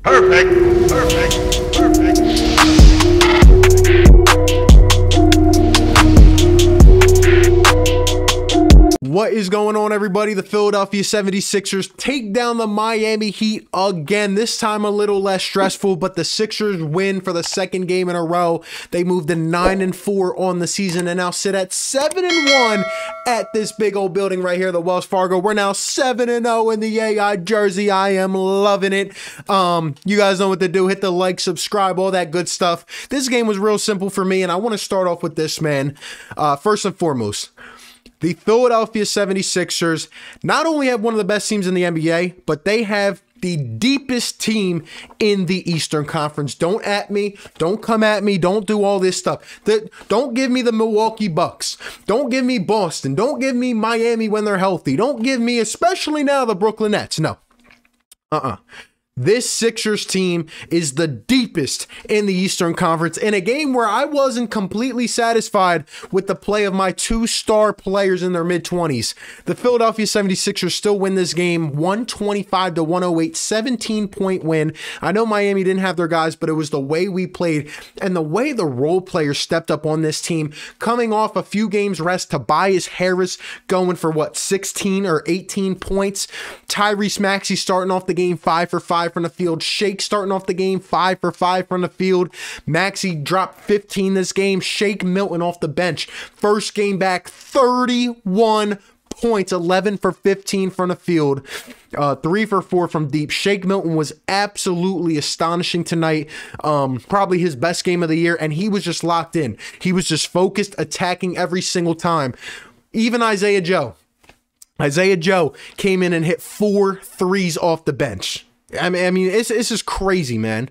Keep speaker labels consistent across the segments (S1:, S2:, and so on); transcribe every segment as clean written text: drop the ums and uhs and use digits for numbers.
S1: Perfect. Perfect. Perfect.
S2: What is going on, everybody? The Philadelphia 76ers take down the Miami Heat again, this time a little less stressful, but the Sixers win for the second game in a row. They moved to 9-4 on the season and now sit at 7-1 at this big old building right here, the Wells Fargo. We're now 7-0 in the AI jersey. I am loving it. You guys know what to do. Hit the like, subscribe, all that good stuff. This game was real simple for me, and I want to start off with this, man. First and foremost, the Philadelphia 76ers not only have one of the best teams in the NBA, but they have the deepest team in the Eastern Conference. Don't at me. Don't come at me. Don't do all this stuff. Don't give me the Milwaukee Bucks. Don't give me Boston. Don't give me Miami when they're healthy. Don't give me, especially now, the Brooklyn Nets. No. This Sixers team is the deepest in the Eastern Conference in a game where I wasn't completely satisfied with the play of my two-star players in their mid-20s. The Philadelphia 76ers still win this game 125-108, 17-point win. I know Miami didn't have their guys, but it was the way we played and the way the role players stepped up on this team. Coming off a few games rest, Tobias Harris going for what, 16 or 18 points. Tyrese Maxey starting off the game 5 for 5 from the field. Shake starting off the game 5 for 5 from the field. Maxey dropped 15 this game. Shake Milton off the bench. First game back, 31 points, 11 for 15 from the field, 3 for 4 from deep. Shake Milton was absolutely astonishing tonight. Probably his best game of the year, and he was just locked in. He was just focused, attacking every single time. Even Isaiah Joe came in and hit 4 threes off the bench. I mean, it's just crazy, man.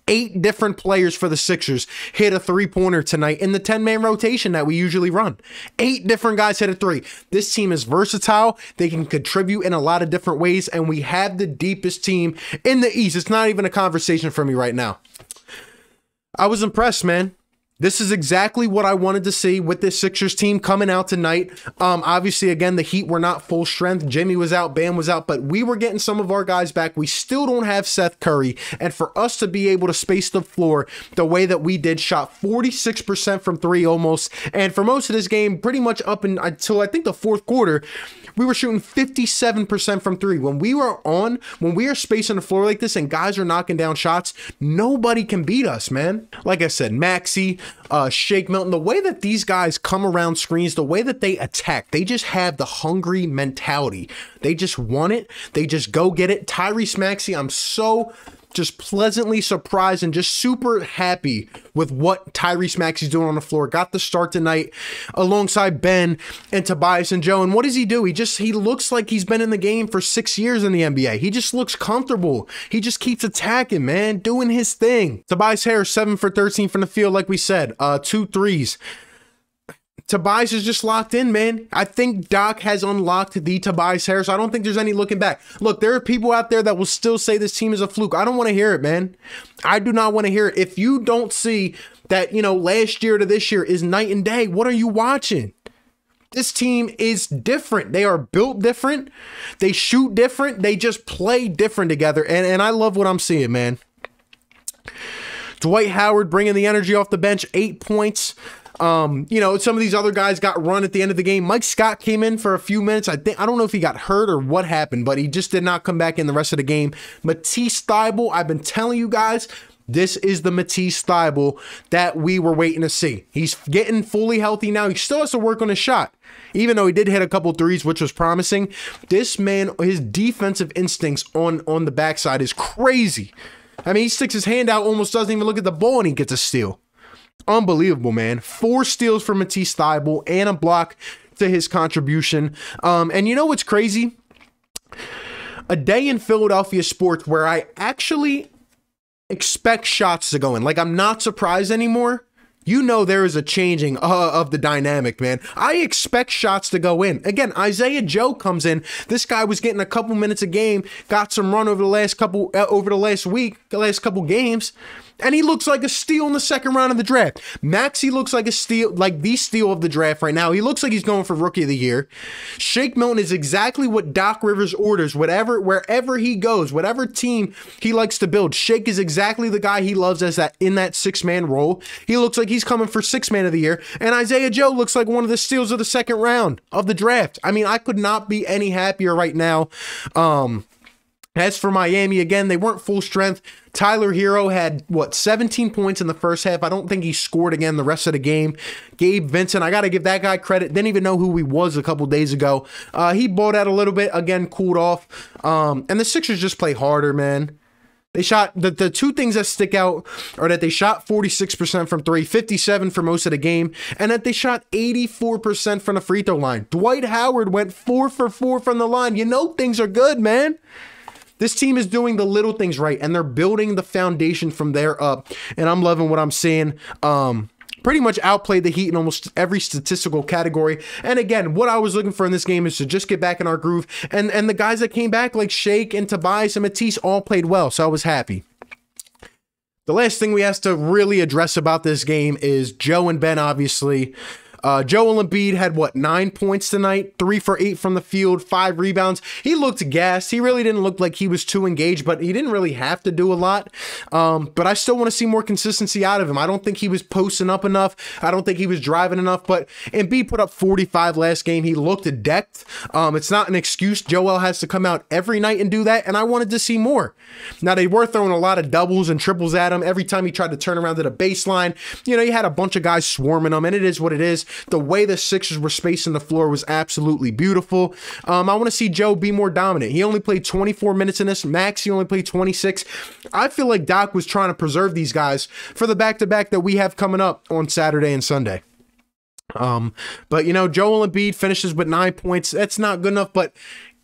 S2: 8 different players for the Sixers hit a three-pointer tonight in the 10-man rotation that we usually run. 8 different guys hit a three. This team is versatile. They can contribute in a lot of different ways, and we have the deepest team in the East. It's not even a conversation for me right now. I was impressed, man. This is exactly what I wanted to see with this Sixers team coming out tonight. Obviously, again, the Heat were not full strength. Jimmy was out, Bam was out, but we were getting some of our guys back. We still don't have Seth Curry. And for us to be able to space the floor the way that we did, shot 46% from 3 almost. And for most of this game, pretty much up until I think the fourth quarter, we were shooting 57% from 3. When we are spacing the floor like this and guys are knocking down shots, nobody can beat us, man. Like I said, Maxey, Shake Milton, the way that these guys come around screens, the way that they attack, they just have the hungry mentality. They just want it. They just go get it. Tyrese Maxey, I'm so just pleasantly surprised and just super happy with what Tyrese Maxey's doing on the floor. Got the start tonight alongside Ben and Tobias and Joe. And what does he do? He looks like he's been in the game for 6 years in the NBA. He just looks comfortable. He just keeps attacking, man, doing his thing. Tobias Harris, 7 for 13 from the field, like we said, 2 threes. Tobias is just locked in, man. I think Doc has unlocked the Tobias Harris. I don't think there's any looking back. Look, there are people out there that will still say this team is a fluke. I don't want to hear it, man. I do not want to hear it. If you don't see that, you know, last year to this year is night and day, what are you watching? This team is different. They are built different. They shoot different. They just play different together. And I love what I'm seeing, man. Dwight Howard bringing the energy off the bench, 8 points. You know, some of these other guys got run at the end of the game. Mike Scott came in for a few minutes. I don't know if he got hurt or what happened, but he just did not come back in the rest of the game. Matisse Thybulle, I've been telling you guys, this is the Matisse Thybulle that we were waiting to see. He's getting fully healthy now. He still has to work on his shot, even though he did hit a couple threes, which was promising. This man, his defensive instincts on the backside is crazy. I mean, he sticks his hand out, almost doesn't even look at the ball, and he gets a steal. Unbelievable, man. 4 steals for Matisse Thybulle and a block to his contribution. And you know what's crazy? A day in Philadelphia sports where I actually expect shots to go in. Like, I'm not surprised anymore. you know there is a changing of the dynamic, man. I expect shots to go in. Again, Isaiah Joe comes in. This guy was getting a couple minutes a game, got some run over the last couple the last couple games. And he looks like a steal in the second round of the draft. Maxey looks like a steal, like the steal of the draft right now. He looks like he's going for Rookie of the Year. Shake Milton is exactly what Doc Rivers orders, wherever he goes, whatever team he likes to build. Shake is exactly the guy he loves in that six-man role. He looks like he's coming for six-man of the year. And Isaiah Joe looks like one of the steals of the second round of the draft. I mean, I could not be any happier right now. As for Miami, again, they weren't full strength. Tyler Hero had, 17 points in the first half. I don't think he scored again the rest of the game. Gabe Vincent, I got to give that guy credit. Didn't even know who he was a couple days ago. He balled out a little bit, again, cooled off. And the Sixers just play harder, man. They shot, the two things that stick out are that they shot 46% from three, 57% for most of the game, and that they shot 84% from the free throw line. Dwight Howard went 4 for 4 from the line. You know things are good, man. This team is doing the little things right, and they're building the foundation from there up, and I'm loving what I'm seeing. Pretty much outplayed the Heat in almost every statistical category. And again, what I was looking for in this game is to just get back in our groove, and the guys that came back, like Shake and Tobias and Matisse, all played well, so I was happy. The last thing we have to really address about this game is Joe and Ben, obviously. Joel Embiid had, 9 points tonight, 3 for 8 from the field, 5 rebounds. He looked gassed. He really didn't look like he was too engaged, but he didn't really have to do a lot. But I still want to see more consistency out of him. I don't think he was posting up enough. I don't think he was driving enough, but Embiid put up 45 last game. He looked decked. It's not an excuse. Joel has to come out every night and do that, and I wanted to see more. Now, they were throwing a lot of doubles and triples at him. Every time he tried to turn around to the baseline, you had a bunch of guys swarming him, and it is what it is. The way the Sixers were spacing the floor was absolutely beautiful. I want to see Joe be more dominant. He only played 24 minutes in this. Max, he only played 26. I feel like Doc was trying to preserve these guys for the back-to-back that we have coming up on Saturday and Sunday. But, Joel Embiid finishes with 9 points. That's not good enough, but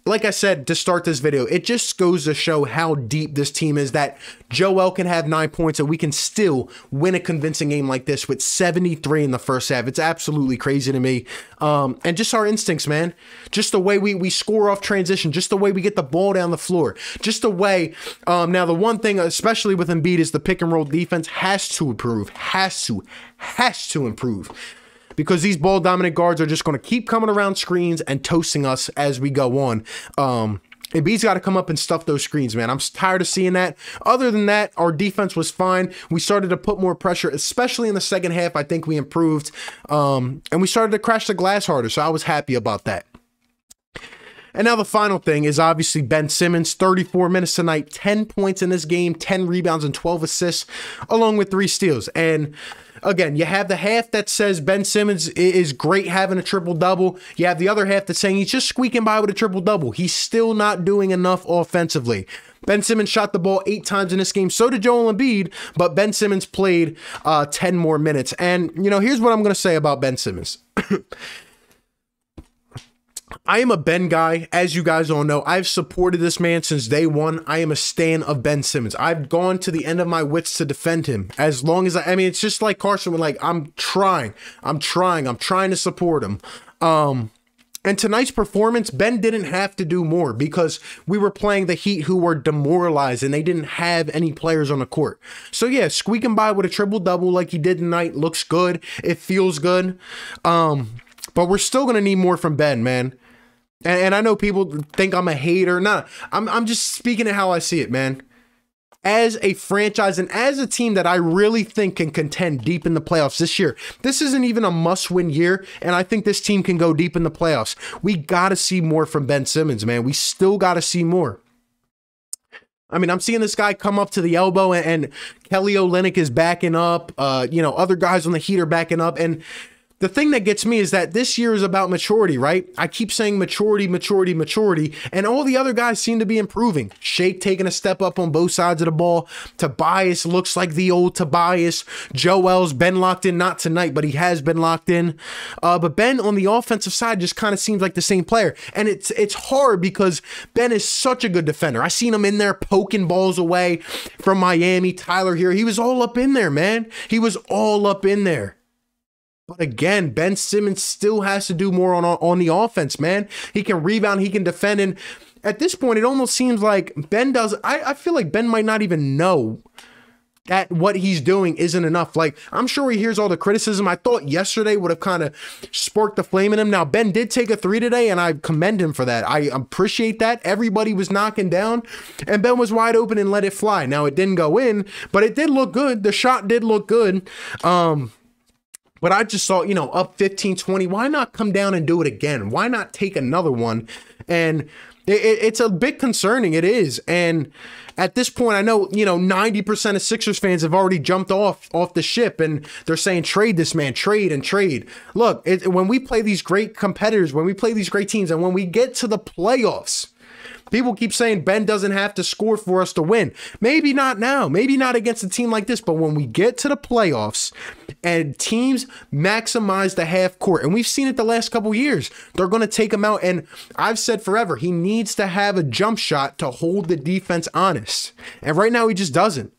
S2: like I said to start this video, it just goes to show how deep this team is, that Joel can have 9 points and we can still win a convincing game like this with 73 in the first half. It's absolutely crazy to me. And just our instincts, man. Just the way we score off transition, just the way we get the ball down the floor, just the way, now the one thing, especially with Embiid, is the pick and roll defense has to improve, has to improve. Because these ball-dominant guards are just going to keep coming around screens and toasting us as we go on. Embiid's got to come up and stuff those screens, man. I'm tired of seeing that. Other than that, our defense was fine. We started to put more pressure, especially in the second half. I think we improved. And we started to crash the glass harder, so I was happy about that. And now the final thing is obviously Ben Simmons, 34 minutes tonight, 10 points in this game, 10 rebounds and 12 assists, along with 3 steals. And again, you have the half that says Ben Simmons is great having a triple-double. You have the other half that's saying he's just squeaking by with a triple-double. He's still not doing enough offensively. Ben Simmons shot the ball 8 times in this game. So did Joel Embiid, but Ben Simmons played 10 more minutes. And, here's what I'm going to say about Ben Simmons. I am a Ben guy, as you guys all know. I've supported this man since day one. I am a stan of Ben Simmons. I've gone to the end of my wits to defend him. As long as I mean, it's just like Carson, like, I'm trying to support him. And tonight's performance, Ben didn't have to do more because we were playing the Heat, who were demoralized and they didn't have any players on the court. So yeah, squeaking by with a triple-double like he did tonight looks good. It feels good. But we're still going to need more from Ben, man. And I know people think I'm a hater. Nah, I'm just speaking of how I see it, man. As a franchise and as a team that I really think can contend deep in the playoffs this year, this isn't even a must-win year, and I think this team can go deep in the playoffs. We got to see more from Ben Simmons, man. We still got to see more. I mean, I'm seeing this guy come up to the elbow, and Kelly Olynyk is backing up. Other guys on the Heat are backing up, and the thing that gets me is that this year is about maturity, right? I keep saying maturity, maturity, maturity, and all the other guys seem to be improving. Shake taking a step up on both sides of the ball. Tobias looks like the old Tobias. Joel's been locked in, not tonight, but he has been locked in. But Ben on the offensive side just kind of seems like the same player. And it's hard because Ben is such a good defender. I seen him in there poking balls away from Miami. Tyler here, he was all up in there, man. He was all up in there. But again, Ben Simmons still has to do more on the offense, man. He can rebound, he can defend, and at this point, it almost seems like Ben does. I feel like Ben might not even know that what he's doing isn't enough. Like, I'm sure he hears all the criticism. I thought yesterday would have kind of sparked the flame in him. Now, Ben did take a 3 today, and I commend him for that. I appreciate that. Everybody was knocking down, and Ben was wide open and let it fly. Now, it didn't go in, but it did look good. The shot did look good. But I just thought, you know, up 15-20, why not come down and do it again? Why not take another one? And it's a bit concerning. It is. And at this point, I know, you know, 90% of Sixers fans have already jumped off the ship and they're saying, trade this man, trade and trade. Look, when we play these great competitors, when we play these great teams, and when we get to the playoffs, people keep saying Ben doesn't have to score for us to win. Maybe not now. Maybe not against a team like this. But when we get to the playoffs and teams maximize the half court, and we've seen it the last couple years, they're going to take him out. And I've said forever, he needs to have a jump shot to hold the defense honest. And right now he just doesn't.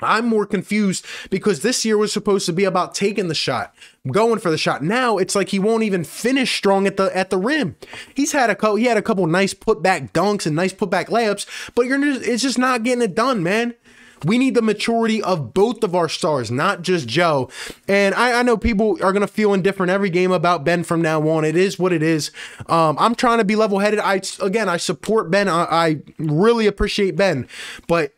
S2: I'm more confused because this year was supposed to be about taking the shot, going for the shot. Now it's like he won't even finish strong at the rim. He had a couple nice putback dunks and nice putback layups, but it's just not getting it done, man. We need the maturity of both of our stars, not just Joe. And I know people are going to feel indifferent every game about Ben from now on. It is what it is. I'm trying to be level-headed. I support Ben. I really appreciate Ben. But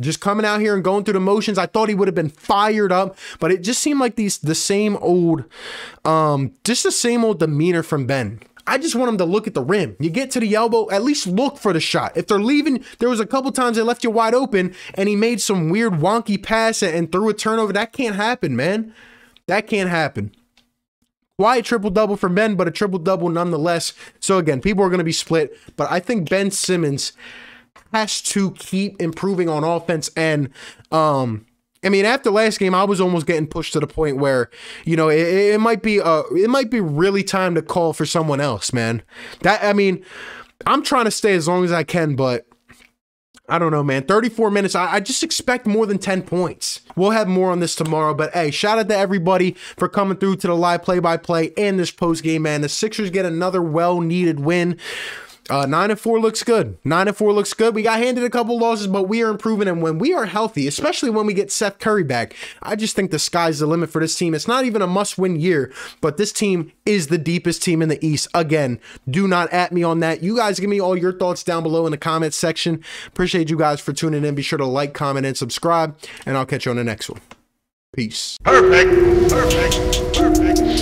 S2: just coming out here and going through the motions, I thought he would have been fired up. But it just seemed like the same old demeanor from Ben. I just want him to look at the rim. You get to the elbow, at least look for the shot. If they're leaving, there was a couple times they left you wide open and he made some weird wonky pass and threw a turnover. That can't happen, man. That can't happen. Quiet triple-double from Ben, but a triple-double nonetheless. So again, people are going to be split, but I think Ben Simmons has to keep improving on offense. And I mean, after last game, I was almost getting pushed to the point where, you know, it might be really time to call for someone else, man. I'm trying to stay as long as I can, but I don't know, man. 34 minutes. I just expect more than 10 points. We'll have more on this tomorrow, but hey, shout out to everybody for coming through to the live play-by-play and this post-game, man. The Sixers get another well-needed win. 9-4 looks good. 9-4 looks good. We got handed a couple losses, but we are improving. And when we are healthy, especially when we get Seth Curry back, I just think the sky's the limit for this team. It's not even a must-win year, but this team is the deepest team in the East. Again, do not at me on that. You guys give me all your thoughts down below in the comments section. Appreciate you guys for tuning in. Be sure to like, comment, and subscribe, and I'll catch you on the next one. Peace.
S1: Perfect. Perfect. Perfect.